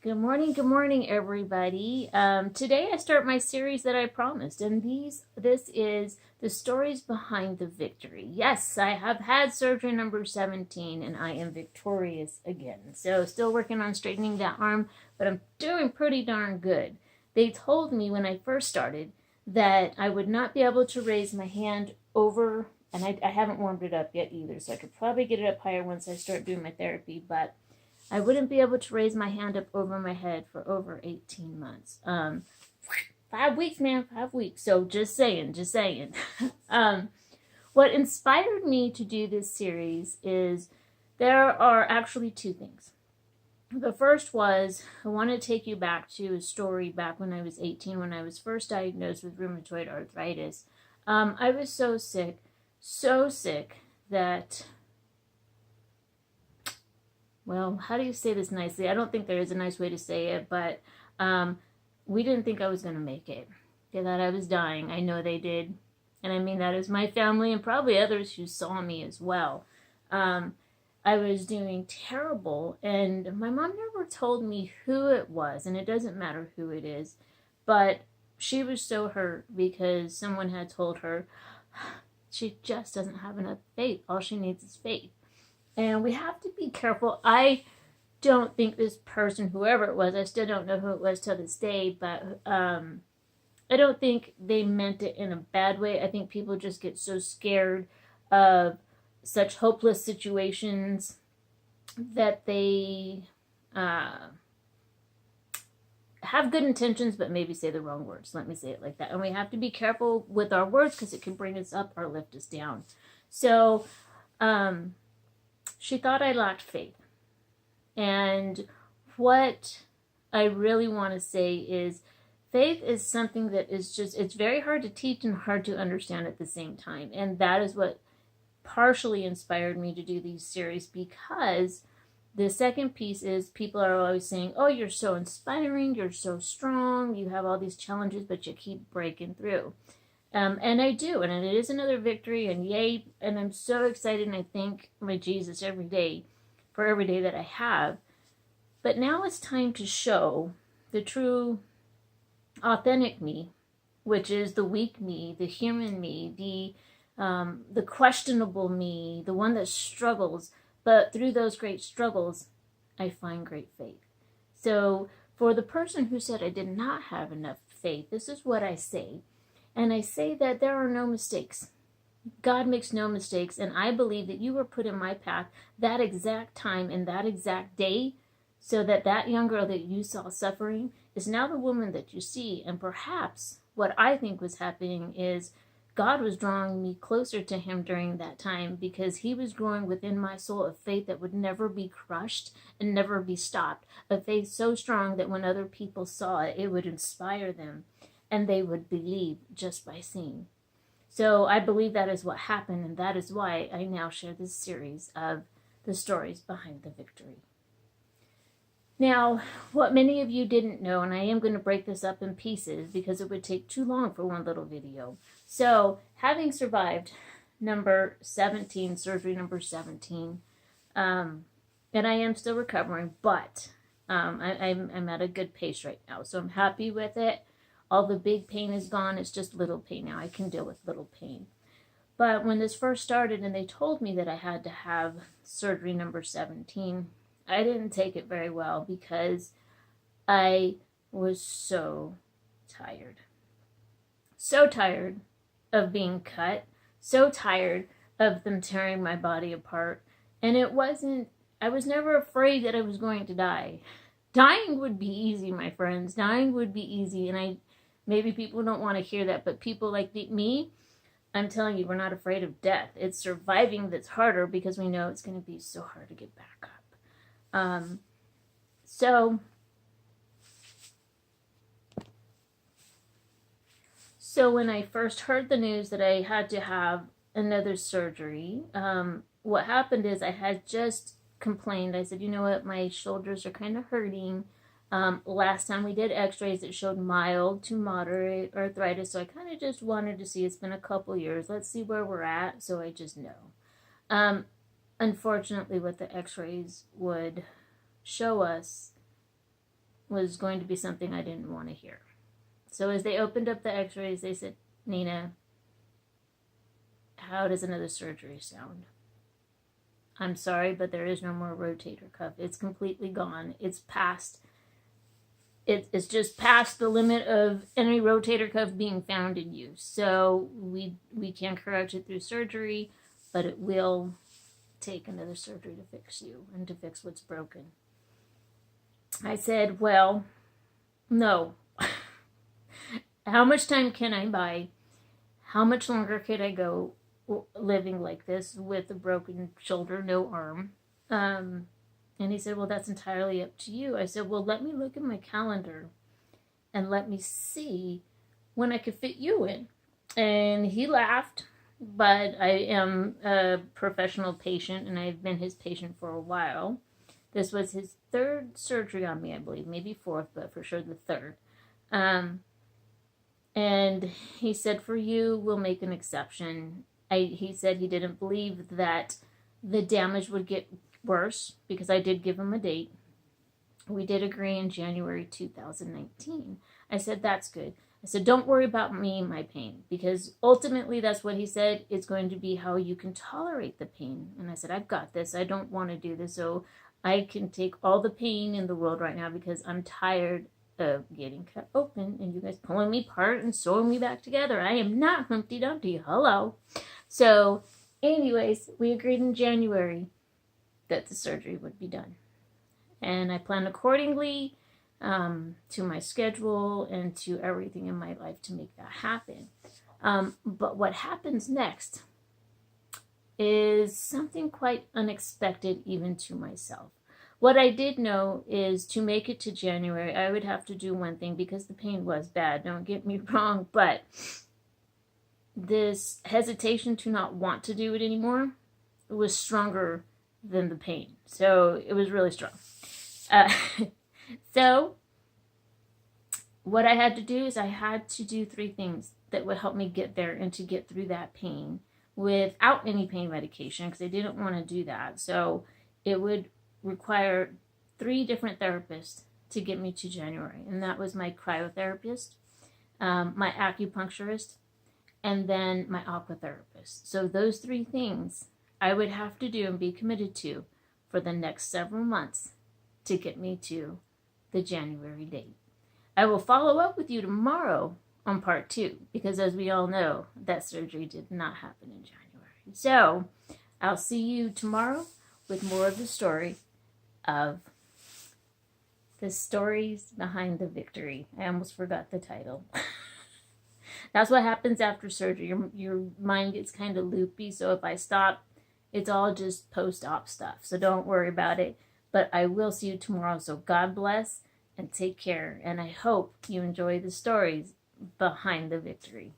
Good morning, everybody. Today I start my series that I promised, and this is the stories behind the victory. Yes, I have had surgery number 17, and I am victorious again. So still working on straightening that arm, but I'm doing pretty darn good. They told me when I first started that I would not be able to raise my hand over, and I haven't warmed it up yet either, so I could probably get it up higher once I start doing my therapy, but I wouldn't be able to raise my hand up over my head for over 18 months. 5 weeks, man, 5 weeks. So just saying. What inspired me to do this series is there are actually two things. The first was I want to take you back to a story back when I was 18, when I was first diagnosed with rheumatoid arthritis. I was so sick that, well, how do you say this nicely? I don't think there is a nice way to say it, but we didn't think I was going to make it. They thought I was dying. I know they did. And I mean that as my family and probably others who saw me as well. I was doing terrible, and my mom never told me who it was, and it doesn't matter who it is, but she was so hurt because someone had told her she just doesn't have enough faith. All she needs is faith. And we have to be careful. I don't think this person, whoever it was, I still don't know who it was till this day, but I don't think they meant it in a bad way. I think people just get so scared of such hopeless situations that they have good intentions but maybe say the wrong words. Let me say it like that. And we have to be careful with our words because it can bring us up or lift us down. So she thought I lacked faith. And what I really want to say is faith is something that is just, it's very hard to teach and hard to understand at the same time. And that is what partially inspired me to do these series, because the second piece is people are always saying, oh, you're so inspiring, you're so strong, you have all these challenges, but you keep breaking through. And I do, and it is another victory, and yay, and I'm so excited, and I thank my Jesus every day for every day that I have. But now it's time to show the true, authentic me, which is the weak me, the human me, the questionable me, the one that struggles. But through those great struggles, I find great faith. So for the person who said I did not have enough faith, this is what I say. And I say that there are no mistakes. God makes no mistakes, and I believe that you were put in my path that exact time and that exact day so that that young girl that you saw suffering is now the woman that you see. And perhaps what I think was happening is God was drawing me closer to him during that time because he was growing within my soul a faith that would never be crushed and never be stopped. A faith so strong that when other people saw it, it would inspire them and they would believe just by seeing. So I believe that is what happened, and that is why I now share this series of the stories behind the victory. Now, what many of you didn't know, and I am going to break this up in pieces because it would take too long for one little video. So, having survived number 17, surgery number 17, and I am still recovering, but I'm at a good pace right now, so I'm happy with it. All the big pain is gone. It's just little pain now. I can deal with little pain. But when this first started and they told me that I had to have surgery number 17, I didn't take it very well because I was so tired. So tired of being cut. So tired of them tearing my body apart. And I was never afraid that I was going to die. Dying would be easy, my friends. Dying would be easy. And maybe people don't want to hear that, but people like me, I'm telling you, we're not afraid of death. It's surviving that's harder because we know it's going to be so hard to get back up. So when I first heard the news that I had to have another surgery, what happened is I had just complained. I said, you know what, my shoulders are kind of hurting. Last time we did x-rays, it showed mild to moderate arthritis, so I kind of just wanted to see. It's been a couple years. Let's see where we're at, so I just know. Unfortunately, what the x-rays would show us was going to be something I didn't want to hear. So as they opened up the x-rays, they said, Nina, how does another surgery sound? I'm sorry, but there is no more rotator cuff. It's completely gone. It's just past the limit of any rotator cuff being found in you. So we can correct it through surgery, but it will take another surgery to fix you and to fix what's broken. I said, well, no. How much time can I buy? How much longer could I go living like this with a broken shoulder, no arm? And he said, well, that's entirely up to you. I said, well, let me look at my calendar and let me see when I could fit you in. And he laughed, but I am a professional patient and I've been his patient for a while. This was his third surgery on me, I believe, maybe fourth, but for sure the third. And he said, for you, we'll make an exception. He said he didn't believe that the damage would get worse because I did give him a date. We did agree in January 2019. I said, that's good. I said, don't worry about me and my pain, because ultimately that's what he said. It's going to be how you can tolerate the pain. And I said, I've got this. I don't want to do this. So I can take all the pain in the world right now because I'm tired of getting cut open and you guys pulling me apart and sewing me back together. I am not Humpty Dumpty. Hello. So anyways, we agreed in January that the surgery would be done. And I planned accordingly to my schedule and to everything in my life to make that happen. But what happens next is something quite unexpected even to myself. What I did know is to make it to January, I would have to do one thing because the pain was bad. Don't get me wrong, but this hesitation to not want to do it anymore was stronger than the pain. So it was really strong. So what I had to do is I had to do 3 things that would help me get there and to get through that pain without any pain medication, because I didn't want to do that. So it would require 3 different therapists to get me to January. And that was my cryotherapist, my acupuncturist, and then my aquatherapist. So those 3 things I would have to do and be committed to for the next several months to get me to the January date. I will follow up with you tomorrow on part 2, because as we all know, that surgery did not happen in January. So I'll see you tomorrow with more of the story of the stories behind the victory. I almost forgot the title. That's what happens after surgery. Your mind gets kind of loopy. So if I stop, it's all just post-op stuff. So don't worry about it. But I will see you tomorrow. So God bless and take care. And I hope you enjoy the stories behind the victory.